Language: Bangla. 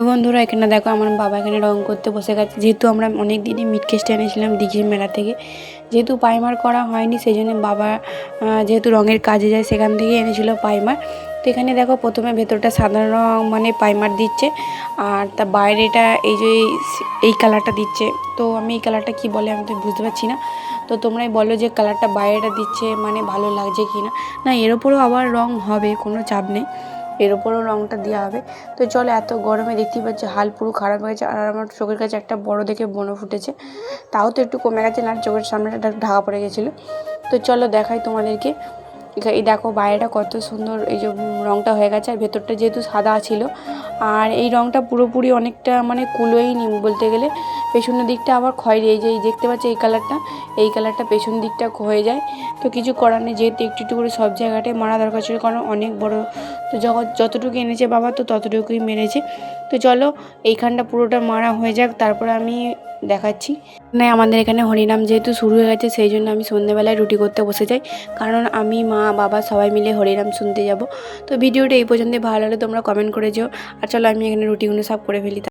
তো বন্ধুরা এখানে দেখো আমার বাবা এখানে রং করতে বসে গেছে। যেহেতু আমরা অনেক দিনই মিট কেসটা এনেছিলাম দিঘির মেলা থেকে, যেহেতু পাইমার করা হয়নি সেই জন্য বাবা যেহেতু রঙের কাজে যায় সেখান থেকে এনেছিল পাইমার। তো এখানে দেখো প্রথমে ভেতরটা সাদা রং মানে পাইমার দিচ্ছে, আর তা বাইরেটা এই যে এই কালারটা দিচ্ছে। তো আমি এই কালারটা কি বলে আমি তো বুঝতে পারছি না। তো তোমরাই বলো যে কালারটা বাইরেটা দিচ্ছে মানে ভালো লাগছে কি না। না, এর ওপরেও আবার রং হবে, কোনো চাপ নেই, এর ওপরেও রঙটা দেওয়া হবে। তো চলো, এত গরমে দেখতেই পাচ্ছি হাল পুরো খারাপ হয়ে গেছে, আর আমার চোখের কাছে একটা বড় দেখে বনো ফুটেছে, তাও তো একটু কমে গেছে, না চোখের সামনেটা ঢাকা পড়ে গেছিলো। তো চলো দেখাই তোমাদেরকে। এই দেখো বাইরেটা কত সুন্দর, এই যে রঙটা হয়ে গেছে, আর ভেতরটা যেহেতু সাদা ছিল, আর এই রঙটা পুরোপুরি অনেকটা মানে কুলোয়নি বলতে গেলে। পেছনের দিকটা আবার খয়েরি, এই যে দেখতে পাচ্ছি এই কালারটা পেছন দিকটা হয়ে যায়। তো কিছু করার নেই, যেহেতু একটু একটু করে সব জায়গাটায় মারা দরকার ছিল, কারণ অনেক বড়। তো যতটুকু এনেছে বাবা তো ততটুকুই মেরেছে। তো চলো এইখানটা পুরোটা মারা হয়ে যাক, তারপরে আমি দেখাচ্ছি। না, আমাদের এখানে হরিনাম যেহেতু শুরু হয়ে গেছে সেই জন্য আমি সন্ধ্যেবেলায় রুটি করতে বসে যাই, কারণ আমি মা বাবা সবাই মিলে হরিনাম শুনতে যাব। তো ভিডিওটা এই পর্যন্তই, ভালো লাগলে তোমরা কমেন্ট করে যেও। আর চলো আমি এখানে রুটিগুলো সব করে ফেলি।